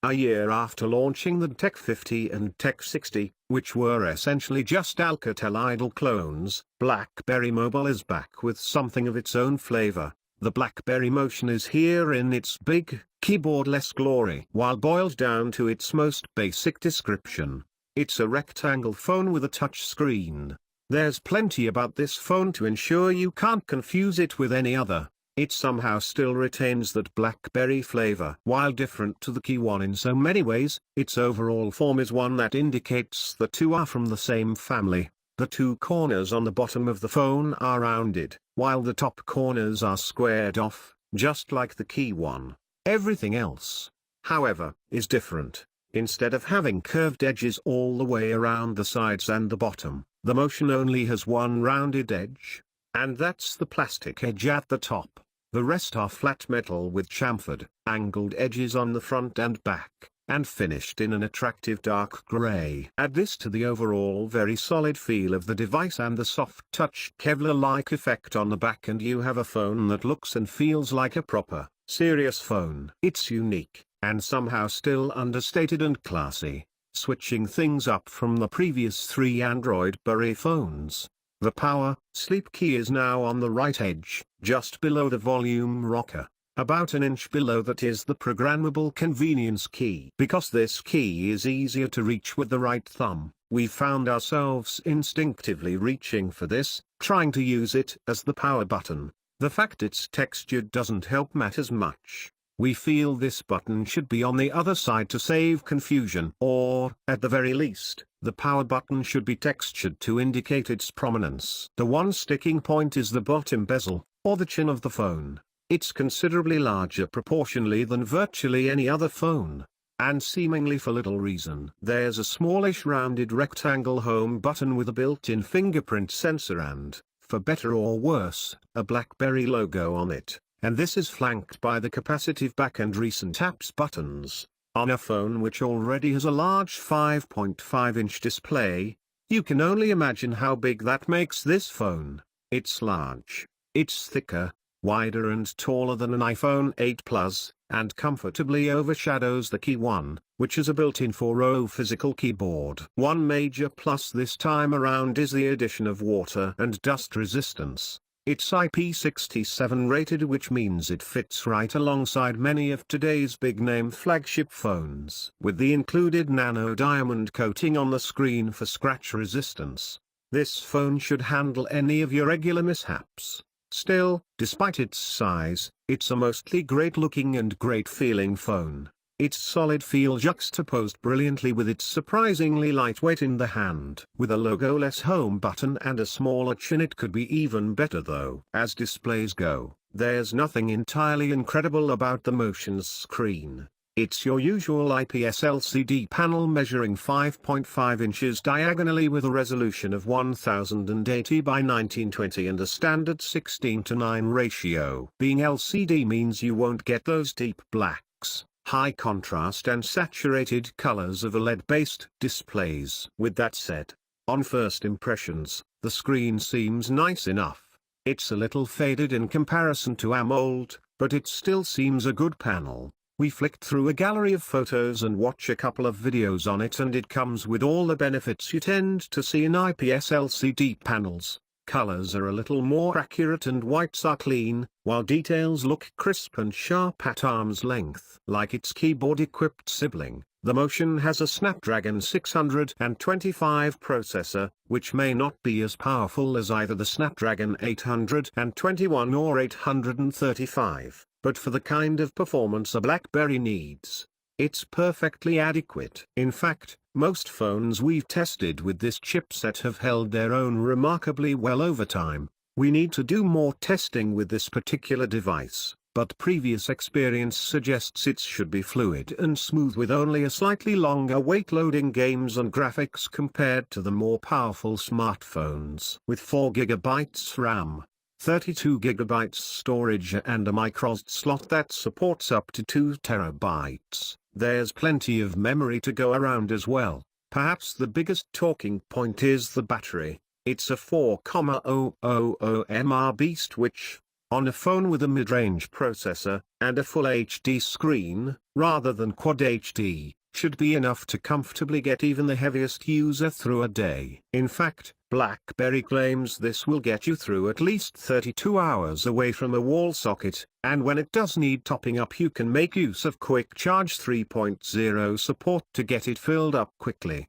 A year after launching the Tech 50 and Tech 60, which were essentially just Alcatel-Idle clones, BlackBerry Mobile is back with something of its own flavor. The BlackBerry Motion is here in its big, keyboardless glory. While boiled down to its most basic description, it's a rectangle phone with a touch screen. There's plenty about this phone to ensure you can't confuse it with any other. It somehow still retains that BlackBerry flavor. While different to the Key One in so many ways, its overall form is one that indicates the two are from the same family. The two corners on the bottom of the phone are rounded, while the top corners are squared off, just like the Key One. Everything else, however, is different. Instead of having curved edges all the way around the sides and the bottom, the Motion only has one rounded edge, and that's the plastic edge at the top. The rest are flat metal with chamfered, angled edges on the front and back, and finished in an attractive dark gray. Add this to the overall very solid feel of the device and the soft touch Kevlar-like effect on the back, and you have a phone that looks and feels like a proper, serious phone. It's unique, and somehow still understated and classy, switching things up from the previous three Android Berry phones. The power sleep key is now on the right edge, just below the volume rocker. About an inch below that is the programmable convenience key. Because this key is easier to reach with the right thumb, we found ourselves instinctively reaching for this, trying to use it as the power button. The fact it's textured doesn't help matters much. We feel this button should be on the other side to save confusion, or, at the very least, the power button should be textured to indicate its prominence. The one sticking point is the bottom bezel, or the chin of the phone. It's considerably larger proportionally than virtually any other phone, and seemingly for little reason. There's a smallish rounded rectangle home button with a built-in fingerprint sensor and, for better or worse, a BlackBerry logo on it. And this is flanked by the capacitive back and recent apps buttons. On a phone which already has a large 5.5-inch display, you can only imagine how big that makes this phone. It's large, it's thicker, wider and taller than an iPhone 8 Plus, and comfortably overshadows the Key One, which has a built-in 4.0 physical keyboard. One major plus this time around is the addition of water and dust resistance. It's IP67 rated, which means it fits right alongside many of today's big-name flagship phones. With the included nano diamond coating on the screen for scratch resistance, this phone should handle any of your regular mishaps. Still, despite its size, it's a mostly great-looking and great-feeling phone. Its solid feel juxtaposed brilliantly with its surprisingly lightweight in the hand. With a logo-less home button and a smaller chin, it could be even better though. As displays go, there's nothing entirely incredible about the Motion's screen. It's your usual IPS LCD panel measuring 5.5 inches diagonally with a resolution of 1080 by 1920 and a standard 16:9 ratio. Being LCD means you won't get those deep blacks, high contrast and saturated colors of OLED-based displays. With that said, on first impressions, the screen seems nice enough. It's a little faded in comparison to AMOLED, but it still seems a good panel. We flicked through a gallery of photos and watch a couple of videos on it, and it comes with all the benefits you tend to see in IPS LCD panels. Colors are a little more accurate and whites are clean, while details look crisp and sharp at arm's length. Like its keyboard-equipped sibling, the Motion has a Snapdragon 625 processor, which may not be as powerful as either the Snapdragon 821 or 835, but for the kind of performance a BlackBerry needs, it's perfectly adequate. In fact, most phones we've tested with this chipset have held their own remarkably well over time. We need to do more testing with this particular device, but previous experience suggests it should be fluid and smooth with only a slightly longer wait loading games and graphics compared to the more powerful smartphones. With 4GB RAM, 32GB storage and a microSD slot that supports up to 2TB, there's plenty of memory to go around as well. Perhaps the biggest talking point is the battery. It's a 4,000 mAh beast which, on a phone with a mid-range processor, and a Full HD screen, rather than Quad HD, should be enough to comfortably get even the heaviest user through a day. In fact, BlackBerry claims this will get you through at least 32 hours away from a wall socket, and when it does need topping up you can make use of Quick Charge 3.0 support to get it filled up quickly.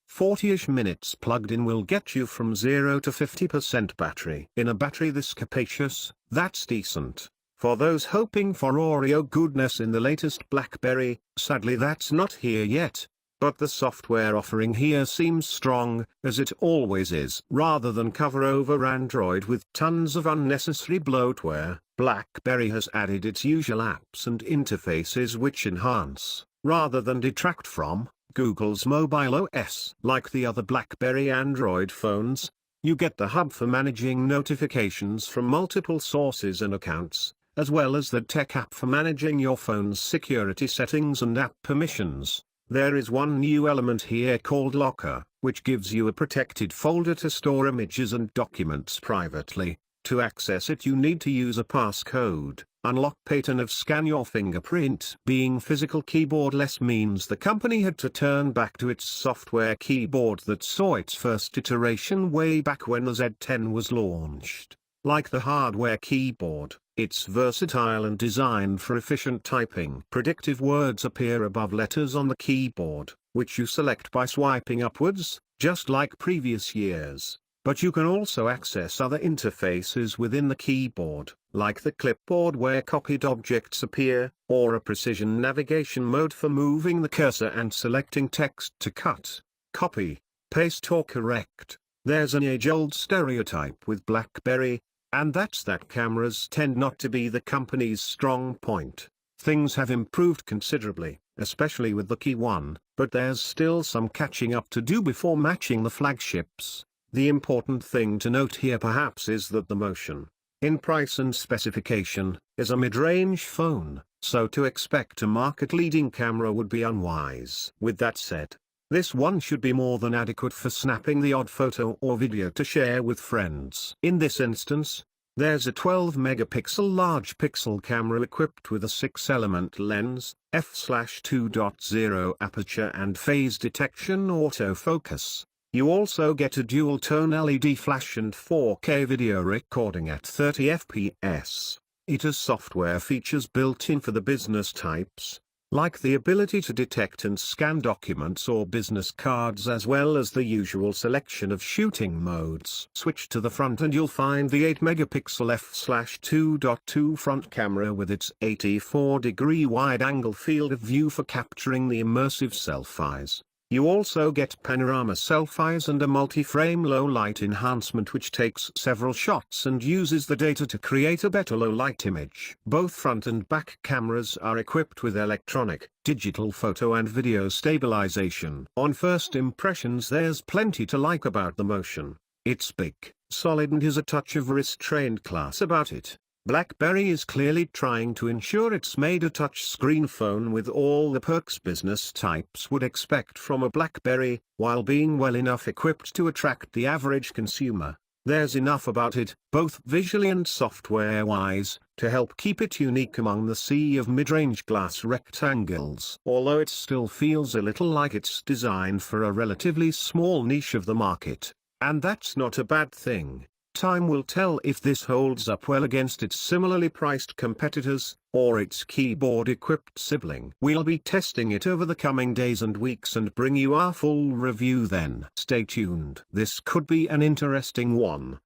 40ish minutes plugged in will get you from 0 to 50% battery. In a battery this capacious, that's decent. For those hoping for Oreo goodness in the latest BlackBerry, sadly that's not here yet. But the software offering here seems strong, as it always is. Rather than cover over Android with tons of unnecessary bloatware, BlackBerry has added its usual apps and interfaces which enhance, rather than detract from, Google's mobile OS. Like the other BlackBerry Android phones, you get the hub for managing notifications from multiple sources and accounts, as well as the tech app for managing your phone's security settings and app permissions. There is one new element here called Locker, which gives you a protected folder to store images and documents privately. To access it you need to use a passcode. Unlock pattern of scan your fingerprint. Being physical keyboardless means the company had to turn back to its software keyboard that saw its first iteration way back when the Z10 was launched. Like the hardware keyboard, it's versatile and designed for efficient typing. Predictive words appear above letters on the keyboard, which you select by swiping upwards, just like previous years. But you can also access other interfaces within the keyboard, like the clipboard where copied objects appear, or a precision navigation mode for moving the cursor and selecting text to cut, copy, paste or correct. There's an age-old stereotype with BlackBerry, and that's that cameras tend not to be the company's strong point. Things have improved considerably, especially with the Key 1, but there's still some catching up to do before matching the flagships. The important thing to note here perhaps is that the Motion, in price and specification, is a mid-range phone, so to expect a market-leading camera would be unwise. With that said, this one should be more than adequate for snapping the odd photo or video to share with friends. In this instance, there's a 12-megapixel large pixel camera equipped with a 6-element lens, f/2.0 aperture and phase detection autofocus. You also get a dual-tone LED flash and 4K video recording at 30 fps. It has software features built in for the business types, like the ability to detect and scan documents or business cards, as well as the usual selection of shooting modes. Switch to the front and you'll find the 8-megapixel f/2.2 front camera with its 84-degree wide-angle field of view for capturing the immersive selfies. You also get panorama selfies and a multi-frame low-light enhancement which takes several shots and uses the data to create a better low-light image. Both front and back cameras are equipped with electronic, digital photo and video stabilization. On first impressions there's plenty to like about the Motion. It's big, solid and has a touch of restrained class about it. BlackBerry is clearly trying to ensure it's made a touch-screen phone with all the perks business types would expect from a BlackBerry, while being well enough equipped to attract the average consumer. There's enough about it, both visually and software-wise, to help keep it unique among the sea of mid-range glass rectangles. Although it still feels a little like it's designed for a relatively small niche of the market. And that's not a bad thing. Time will tell if this holds up well against its similarly priced competitors, or its keyboard-equipped sibling. We'll be testing it over the coming days and weeks and bring you our full review then. Stay tuned. This could be an interesting one.